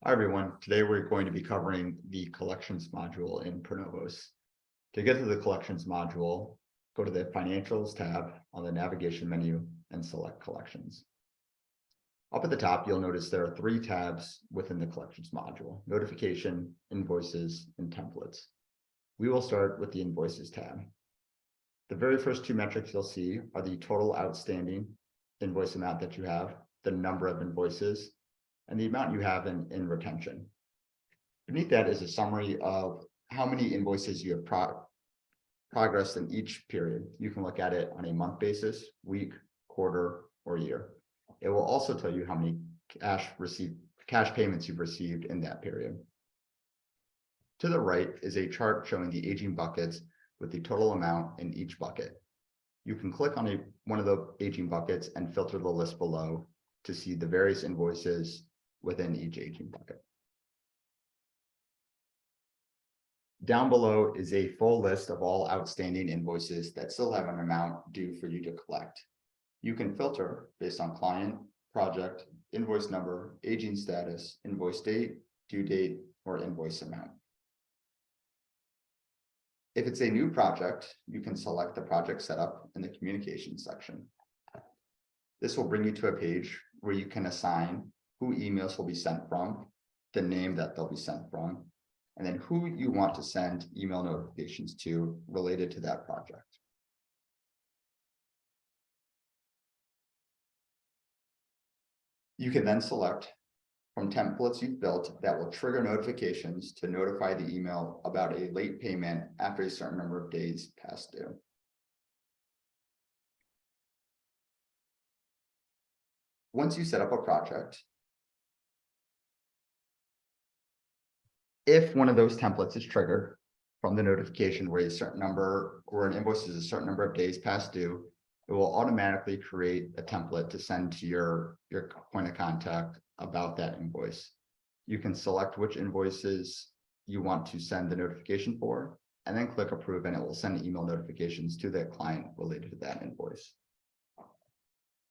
Hi everyone, today we're going to be covering the collections module in Pronovos. To get to the collections module, go to the Financials tab on the navigation menu and select Collections. Up at the top, you'll notice there are three tabs within the collections module: Notification, Invoices, and Templates. We will start with the Invoices tab. The very first two metrics you'll see are the total outstanding invoice amount that you have, the number of invoices, and the amount you have in retention. Beneath that is a summary of how many invoices you have progressed in each period. You can look at it on a month basis, week, quarter, or year. It will also tell you how many cash payments you've received in that period. To the right is a chart showing the aging buckets with the total amount in each bucket. You can click on one of the aging buckets and filter the list below to see the various invoices within each aging bucket. Down below is a full list of all outstanding invoices that still have an amount due for you to collect. You can filter based on client, project, invoice number, aging status, invoice date, due date, or invoice amount. If it's a new project, you can select the project setup in the communications section. This will bring you to a page where you can assign who emails will be sent from, the name that they'll be sent from, and then who you want to send email notifications to related to that project. You can then select from templates you've built that will trigger notifications to notify the email about a late payment after a certain number of days past due. Once you set up a project, if one of those templates is triggered from the notification where a certain number or an invoice is a certain number of days past due, it will automatically create a template to send to your point of contact about that invoice. You can select which invoices you want to send the notification for, and then click approve, and it will send email notifications to that client related to that invoice.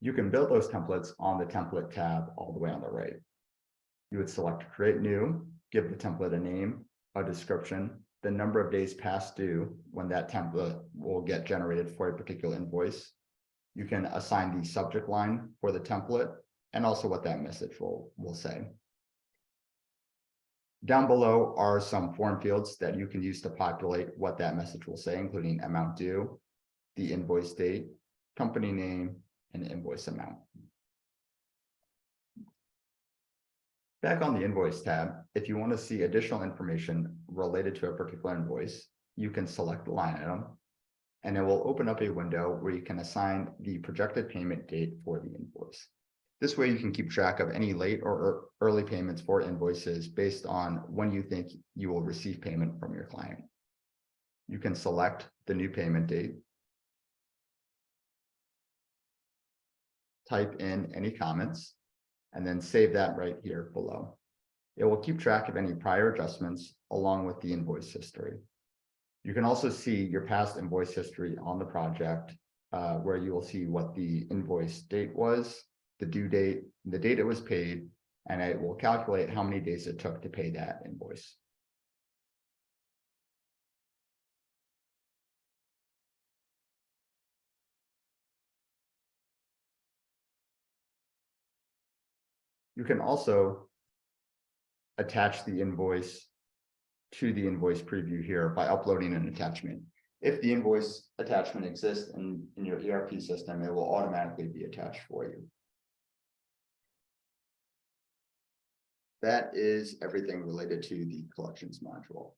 You can build those templates on the template tab all the way on the right. You would select create new, give the template a name, a description, the number of days past due when that template will get generated for a particular invoice. You can assign the subject line for the template and also what that message will say. Down below are some form fields that you can use to populate what that message will say, including amount due, the invoice date, company name, and invoice amount. Back on the invoice tab, if you want to see additional information related to a particular invoice, you can select the line item, and it will open up a window where you can assign the projected payment date for the invoice. This way you can keep track of any late or early payments for invoices based on when you think you will receive payment from your client. You can select the new payment date, type in any comments, and then save that right here below. It will keep track of any prior adjustments along with the invoice history. You can also see your past invoice history on the project, where you will see what the invoice date was, the due date, the date it was paid, and it will calculate how many days it took to pay that invoice. You can also attach the invoice to the invoice preview here by uploading an attachment. If the invoice attachment exists in your ERP system, it will automatically be attached for you. That is everything related to the collections module.